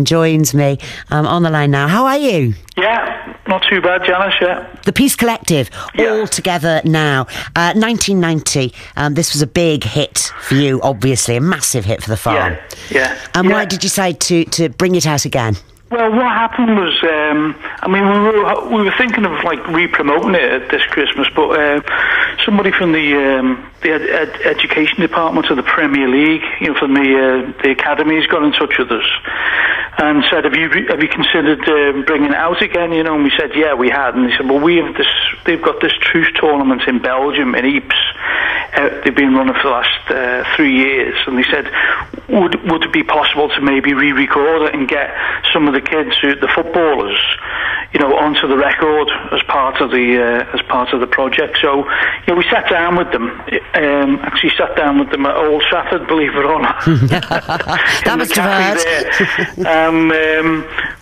joins me on the line now. How are you? Yeah, not too bad, Janice, yeah. The Peace Collective, all together now. 1990, this was a big hit for you, obviously, a massive hit for the farm. Yeah. And why did you decide to bring it out again? Well, what happened was, we were thinking of re-promoting it at this Christmas, but somebody from the education department of the Premier League, from the academies, got in touch with us and said, "Have you considered bringing it out again?" And we said, "Yeah, we had." And they said, "Well, they've got this truce tournament in Belgium in Ypres. They've been running for the last 3 years," and they said, "Would it be possible to maybe re-record it and get some of the kids, the footballers, onto the record as part of the project?" So we sat down with them. Actually sat down with them at Old Trafford, believe it or not. That must have hurt.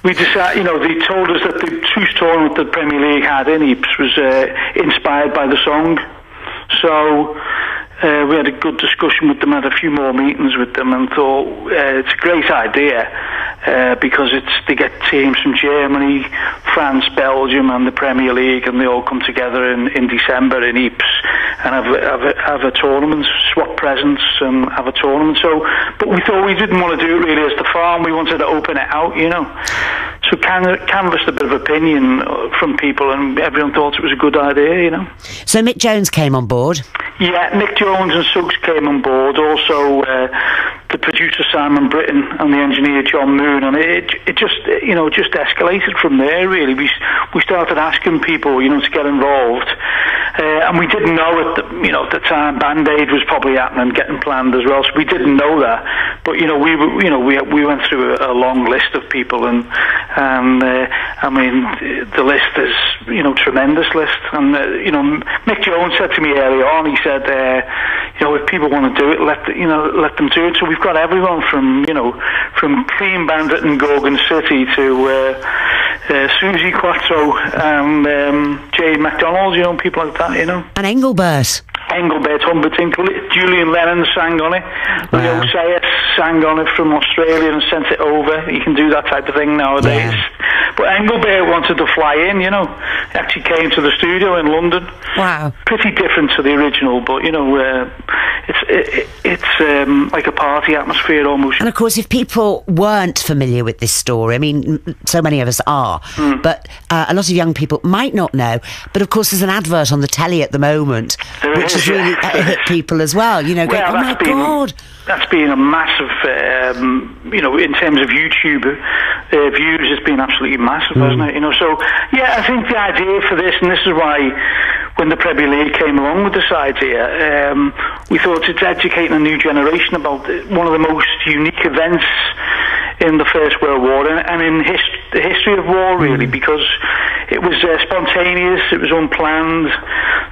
We decided, they told us that the truce tournament that the Premier League had in Ypres was inspired by the song. So we had a good discussion with them, had a few more meetings with them, and thought it's a great idea because they get teams from Germany, France, Belgium, and the Premier League, and they all come together in December in Ypres and have a tournament, swap presents, and have a tournament. So, but we thought we didn't want to do it really as the farm. We wanted to open it out, So canvassed a bit of opinion from people, and everyone thought it was a good idea, So Mick Jones came on board. Yeah, Mick Jones and Suggs came on board. Also, the producer Simon Britton and the engineer John Moon, and it just just escalated from there. Really, we started asking people, to get involved, and we didn't know at the time Band Aid was probably happening, getting planned as well. So we didn't know that, but we went through a long list of people, and the list is tremendous list, and Mick Jones said to me early on, he said, if people want to do it, let them do it. So we've got everyone from Clean Bandit and Gorgon City to Susie Quattro and Jay McDonald, people like that, And Engelbert, Humperdinck, Julian Lennon sang on it. Wow. Leo Sayers sang on it from Australia and sent it over. You can do that type of thing nowadays. Yeah. But Engelbert wanted to fly in, He actually came to the studio in London. Wow. Pretty different to the original, but, it's like a party atmosphere almost. And of course, if people weren't familiar with this story, so many of us are, but a lot of young people might not know. But of course, there's an advert on the telly at the moment, which has really hit people as well. Going, oh my God. That's been a massive, in terms of YouTube views, it's been absolutely massive, hasn't it? So yeah, I think the idea for this, and this is why when the Premier League came along with this idea, we thought it's educating a new generation about one of the most unique events in the First World War and in the history of war, really, because it was spontaneous, it was unplanned.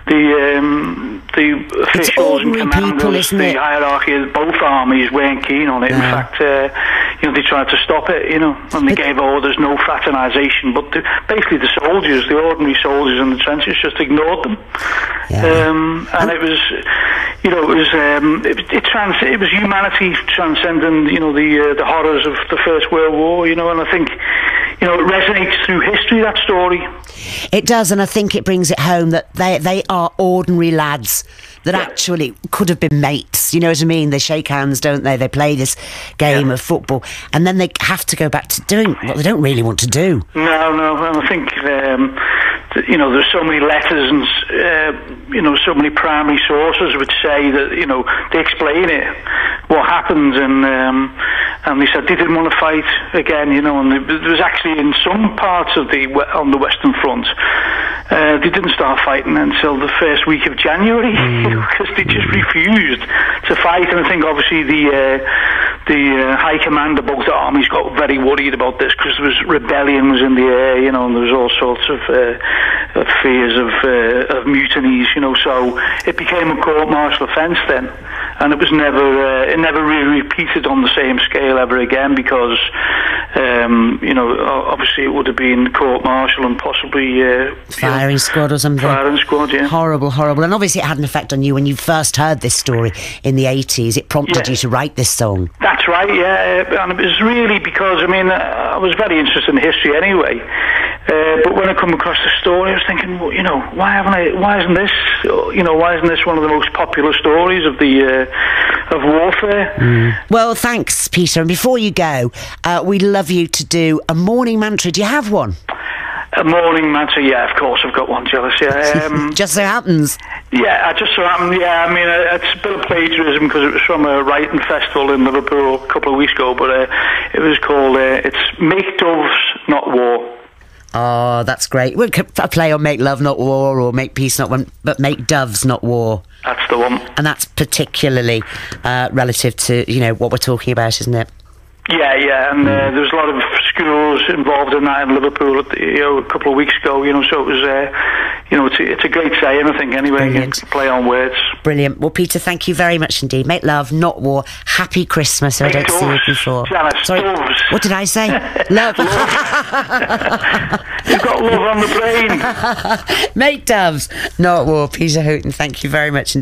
The officials and commanders, the hierarchy of both armies weren't keen on it. In fact, they tried to stop it, and they gave orders, no fraternisation. But basically, the soldiers, the ordinary soldiers in the trenches, just ignored them. And it was, it was humanity transcending, the horrors of the First World War, and I think, it resonates through history, that story. It does, and I think it brings it home that they are ordinary lads that actually could have been mates. You know what I mean? They shake hands, don't they? They play this game of football, and then they have to go back to doing what they don't really want to do. No, and I think there's so many letters and so many primary sources which say that they explain it, what happened, and they said they didn't want to fight again, and there was actually in some parts of on the Western Front, they didn't start fighting until the first week of January because they just refused to fight. And I think obviously the high command of both armies got very worried about this because there was rebellion was in the air, and there was all sorts of fears of mutinies, so it became a court-martial offence then, and it was never really repeated on the same scale ever again because obviously it would have been court-martial and possibly firing squad or something. Firing squad, yeah. Horrible. And obviously it had an effect on you when you first heard this story in the 80s. It prompted you to write this song. That's right, yeah. And it was really because, I was very interested in history anyway. But when I come across the story, I was thinking, well, why isn't this one of the most popular stories of warfare? Well, thanks, Peter. And before you go, we'd love you to do a morning mantra. Do you have one? A morning mantra, yeah, of course I've got one, Janice, yeah. Just so happens. Yeah, it just so happened, yeah. It's a bit of plagiarism because it was from a writing festival in Liverpool a couple of weeks ago, but it was called, it's Make Doves, Not War. Oh, that's great. We could play on Make Love, Not War, or Make Peace, Not One, but Make Doves, Not War. That's the one. And that's particularly relative to, what we're talking about, isn't it? Yeah, and there was a lot of schools involved in that in Liverpool a couple of weeks ago, so it was, it's a great saying, I think, anyway. Brilliant. Play on words. Brilliant. Well, Peter, thank you very much indeed. Make love, not war. Happy Christmas, if I don't see you before. Janice, sorry, doves. What did I say? Love. You've got love on the brain. Make doves, not war. Peter Hooton, thank you very much indeed.